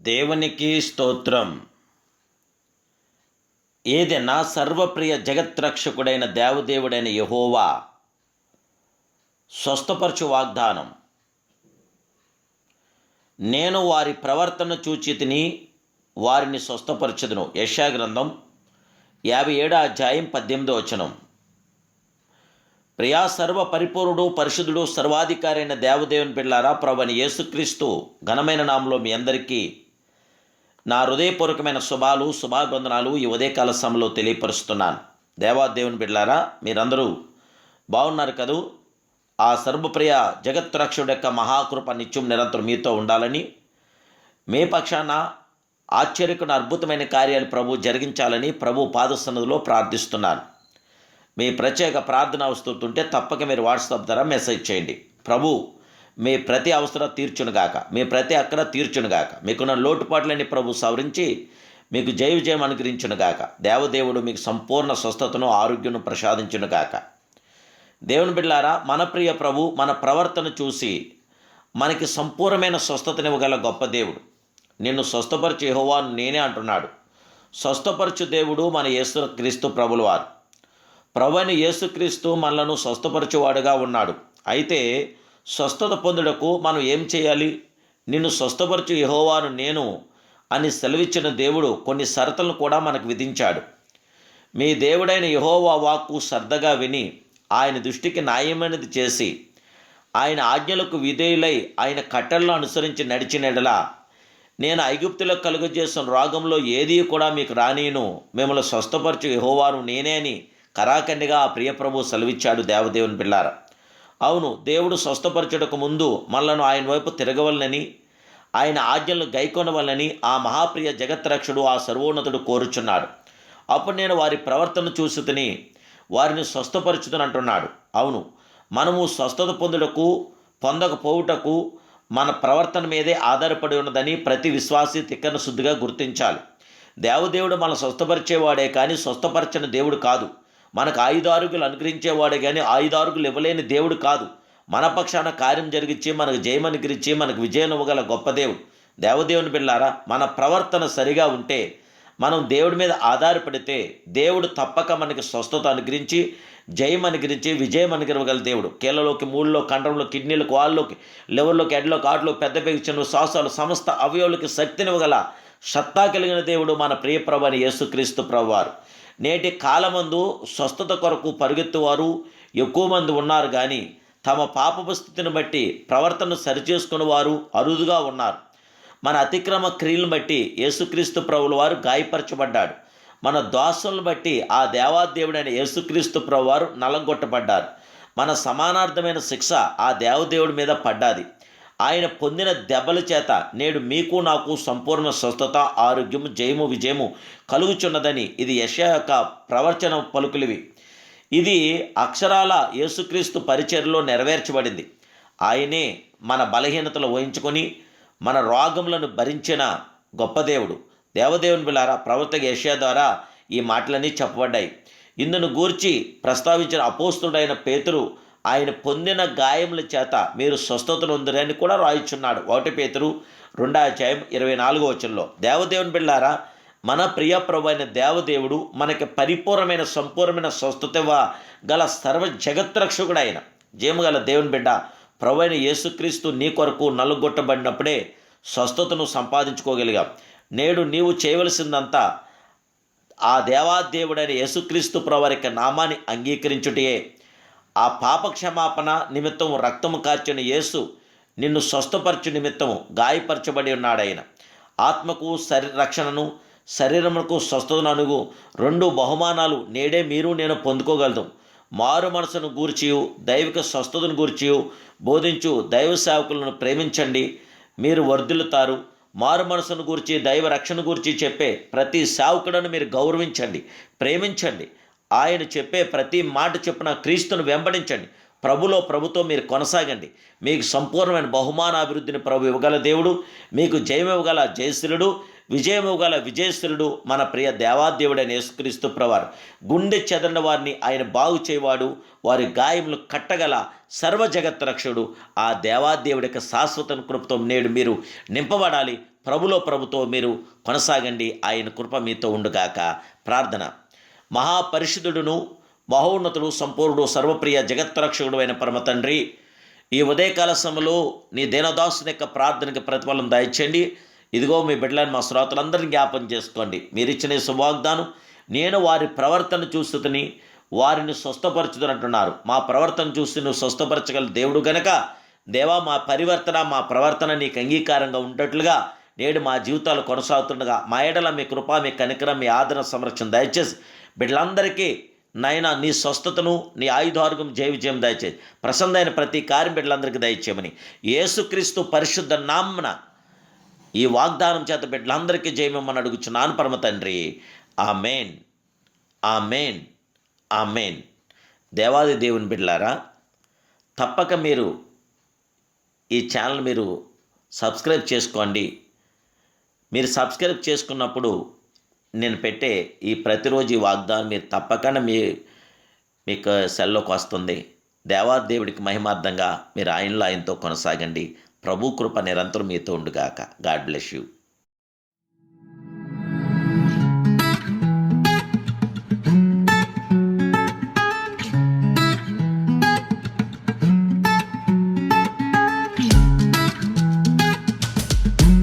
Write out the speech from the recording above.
దేవునికి స్తోత్రం. ఏదైనా సర్వప్రియ జగత్రక్షకుడైన దేవదేవుడైన యెహోవా స్వస్థపరచు వాగ్దానం. నేను వారి ప్రవర్తన చూచి తిని వారిని స్వస్థపరచుదును. యెషయా గ్రంథం 57:18. ప్రియా సర్వ పరిపూర్ణుడు పరిశుద్ధుడు సర్వాధికారి అయిన దేవదేవుని బిడ్డలారా, ప్రభువైన యేసుక్రీస్తు ఘనమైన నామములో మీ అందరికీ నా హృదయపూర్వకమైన శుభాభివందనాలు ఈ ఉదయకాల సమయంలో తెలియపరుస్తున్నాను. దేవాదేవుని బిడ్డలారా, మీరందరూ బాగున్నారు కదూ? ఆ సర్వప్రియ జగత్రక్షుడు యొక్క మహాకృప నిత్యం నిరంతరం మీతో ఉండాలని, మీ పక్షాన ఆశ్చర్యకుని అద్భుతమైన కార్యాలు ప్రభు జరిగించాలని ప్రభు పాదసన్నిధిలో ప్రార్థిస్తున్నాను. మీ ప్రత్యేక ప్రార్థన అవసరతుంటే తప్పక మీరు వాట్సాప్ ద్వారా మెసేజ్ చేయండి. ప్రభు మీ ప్రతి అవసరం తీర్చునుగాక, మీ ప్రతి అక్కర తీర్చునుగాక, మీకున్న లోటుపాట్లని ప్రభు సవరించి మీకు జయ విజయం అనుగ్రహించునుగాక. దేవదేవుడు మీకు సంపూర్ణ స్వస్థతను ఆరోగ్యం ప్రసాదించునుగాక. దేవుని బిడ్డలారా, మన ప్రియ ప్రభు మన ప్రవర్తన చూసి మనకి సంపూర్ణమైన స్వస్థతనివ్వగల గొప్ప దేవుడు. నిన్ను స్వస్థపరచు యెహోవా నేనే అంటున్నాడు. స్వస్థపరచు దేవుడు మన యేసుక్రీస్తు ప్రభుల వారు. ప్రభువైన యేసుక్రీస్తు మనలను స్వస్థపరచువాడుగా ఉన్నాడు. అయితే స్వస్థత పొందుటకు మనం ఏం చేయాలి? నిన్ను స్వస్థపరచు యెహోవాను నేను అని సెలవిచ్చిన దేవుడు కొన్ని షరతులను కూడా మనకు విధించాడు. మీ దేవుడైన యెహోవా వాక్కు శ్రద్ధగా విని ఆయన దృష్టికి న్యాయమైనది చేసి ఆయన ఆజ్ఞలకు విధేయులై ఆయన కట్టలను అనుసరించి నడిచినెడలా నేను ఐగుప్తులకు కలుగజేసిన రోగంలో ఏదీ కూడా మీకు రానీను, మిమ్మల్ని స్వస్థపరచు యెహోవాను నేనే అని కరాఖండిగా ఆ ప్రియప్రభు సెలవిచ్చాడు. దేవదేవుని బిడ్డలారా, అవును, దేవుడు స్వస్థపరచుటకు ముందు మనలను ఆయన వైపు తిరగవలనని, ఆయన ఆజ్ఞలను గైకొనవలనని ఆ మహాప్రియ జగత్రక్షుడు ఆ సర్వోన్నతుడు కోరుచున్నాడు. అప్పుడు నేను వారి ప్రవర్తన చూసి తిని వారిని స్వస్థపరచుతునంటున్నాడు. అవును, మనము స్వస్థత పొందకపోవుటకు మన ప్రవర్తన మీదే ఆధారపడి ఉన్నదని ప్రతి విశ్వాసి తిక్కన శుద్ధిగా గుర్తించాలి. దేవదేవుడు మనం స్వస్థపరిచేవాడే కానీ స్వస్థపరచని దేవుడు కాదు. మనకు ఆయుధారోగ్యాలు అనుగ్రహించేవాడే కానీ ఆయుధారోగ్యాలు ఇవ్వలేని దేవుడు కాదు. మన పక్షాన కార్యం జరిగించి మనకు జయం అనుగ్రహించి మనకు విజయం ఇవ్వగల గొప్ప దేవుడు. దేవదేవుని బిడ్డలారా, మన ప్రవర్తన సరిగా ఉంటే, మనం దేవుడి మీద ఆధారపడితే దేవుడు తప్పక మనకి స్వస్థత అనుగ్రహించి జయం అనుగ్రహించి విజయం అనుగ్రహగల దేవుడు. కీళ్ళలోకి, మూడులో, కంఠంలో, కిడ్నీలకు, వాళ్ళలోకి, లివర్లోకి, ఎడ్లోకి, ఆటలోకి, పెద్ద పెగిచిన శ్వాసాలు సమస్త అవయవులకి శక్తినివ్వగల సత్తా కలిగిన దేవుడు మన ప్రియప్రభు అని యేసుక్రీస్తు ప్రభువారు. నేటి కాలమందు స్వస్థత కొరకు పరిగెత్తువారు ఎక్కువ మంది ఉన్నారు కానీ తమ పాపపు స్థితిని బట్టి ప్రవర్తనను సరిచేసుకుని వారు అరుదుగా ఉన్నారు. మన అతిక్రమ క్రియలను బట్టి యేసుక్రీస్తు ప్రభుల వారు గాయపరచబడ్డాడు. మన దోషలను బట్టి ఆ దేవాదేవుడైన యేసుక్రీస్తు ప్రభు వారు నలగొట్టబడ్డారు. మన సమానార్థమైన శిక్ష ఆ దేవదేవుడి మీద పడ్డాది. ఆయన పొందిన దెబ్బల చేత నేడు మీకు నాకు సంపూర్ణ స్వస్థత, ఆరోగ్యము, జయము, విజయము కలుగుచున్నదని ఇది యెషయా యొక్క ప్రవచన పలుకులివి. ఇది అక్షరాల యేసుక్రీస్తు పరిచర్యలో నెరవేర్చబడింది. ఆయనే మన బలహీనతలు వహించుకొని మన రోగములను భరించిన గొప్ప దేవుడు. దేవదేవుని బిడ్డలారా, ప్రవక్త యెషయా ద్వారా ఈ మాటలన్నీ చెప్పబడ్డాయి. ఇందును గూర్చి ప్రస్తావించిన అపోస్తుడైన పేతురు ఆయన పొందిన గాయముల చేత మీరు స్వస్థతను పొందురని కూడా రాయిచున్నాడు. 1 పేతురు 2:24. దేవదేవుని బిడ్డలారా, మన ప్రియ ప్రభు అయిన దేవదేవుడు మనకి పరిపూర్ణమైన సంపూర్ణమైన స్వస్థత గల సర్వ జగత్రక్షకుడు ఆయన. జయముగల దేవుని బిడ్డ, ప్రభు అయిన యేసుక్రీస్తు నీ కొరకు నలుగొట్టబడినప్పుడే స్వస్థతను సంపాదించుకోగలిగాం. నేడు నీవు చేయవలసిందంతా ఆ దేవాదేవుడైన యేసుక్రీస్తు ప్రభు యొక్క నామాన్ని అంగీకరించుటే. ఆ పాప క్షమాపణ నిమిత్తం రక్తము కార్చిన యేసు నిన్ను స్వస్థపరచు నిమిత్తము గాయపరచబడి ఉన్నాడు. ఆయన ఆత్మకు రక్షణను, శరీరమునకు స్వస్థతను అనుగు 2 బహుమానాలు నేడే మీరు నేను పొందుకోగలదు. మారు మనసును గూర్చియు దైవిక స్వస్థతను గూర్చియు బోధించు దైవ సేవకులను ప్రేమించండి, మీరు వర్ధిల్లుతారు. మారు మనసును గూర్చి దైవ రక్షణ గూర్చి చెప్పే ప్రతి సేవకులను మీరు గౌరవించండి, ప్రేమించండి. ఆయన చెప్పే ప్రతి మాట చెప్పున క్రీస్తును వెంబడించండి. ప్రభుతో మీరు కొనసాగండి. మీకు సంపూర్ణమైన బహుమానాభివృద్ధిని ప్రభు ఇవ్వగల దేవుడు, మీకు జయం ఇవ్వగల జయశ్రీలుడు, విజయం ఇవ్వగల విజయశ్రీలుడు మన ప్రియ దేవాదేవుడైన యేసుక్రీస్తు ప్రభువారు. గుండె చెదరిన వారిని ఆయన బాగు చేయవాడు, వారి గాయములు కట్టగల సర్వ జగత్ రక్షకుడు ఆ దేవాదేవుడి యొక్క శాశ్వత కృపతో నేడు మీరు నింపబడాలి. ప్రభుతో మీరు కొనసాగండి. ఆయన కృప మీతో ఉండుగాక. ప్రార్థన. మహాపరిశుద్ధుడును మహోన్నతుడు సంపూర్ణుడు సర్వప్రియ జగత్రక్షకుడు అయిన పరమ తండ్రి, ఈ ఉదయకాల సమయంలో నీ దీనదాసుని యొక్క ప్రార్థనకి ప్రతిఫలం దయచేయండి. ఇదిగో మీ బిడ్డలను మా శ్రోతలందరినీ జ్ఞాపం చేసుకోండి. మీరిచ్చిన శుభవాగ్దానం, నేను వారి ప్రవర్తన చూస్తుని వారిని స్వస్థపరచుతున్నట్టున్నారు. మా ప్రవర్తన చూసి నువ్వు స్వస్థపరచగల దేవుడు గనక దేవా, మా పరివర్తన మా ప్రవర్తన నీకు అంగీకారంగా ఉండేట్లుగా నేడు మా జీవితాలు కొనసాగుతుండగా మా ఏడల మీ కృప, మీ కనికరం, మీ ఆదరణ, సంరక్షణ దయచేసి బిడ్డలందరికీ నైనా నీ స్వస్థతను, నీ ఆయుధార్గం, జయ విజయం దయచేసి ప్రసన్నమైన ప్రతి కార్యం బిడ్డలందరికీ దయచేయమని యేసుక్రీస్తు పరిశుద్ధ నామమున ఈ వాగ్దానం చేత బిడ్డలందరికీ జయమని అడుగుచున్నాను పరమ తండ్రి. ఆమేన్, ఆమేన్, ఆమేన్. దేవాది దేవుని బిడ్డలారా, తప్పక మీరు ఈ ఛానల్ మీరు సబ్స్క్రైబ్ చేసుకోండి. మీరు సబ్స్క్రైబ్ చేసుకున్నప్పుడు నేను పెట్టే ఈ ప్రతిరోజు ఈ వాగ్దానం మీరు తప్పకుండా మీకు సెల్లోకి వస్తుంది. దేవాదేవుడికి మహిమార్థంగా మీరు ఆయనతో కొనసాగండి. ప్రభు కృప నిరంతరం మీతో ఉండుగాక. God bless you.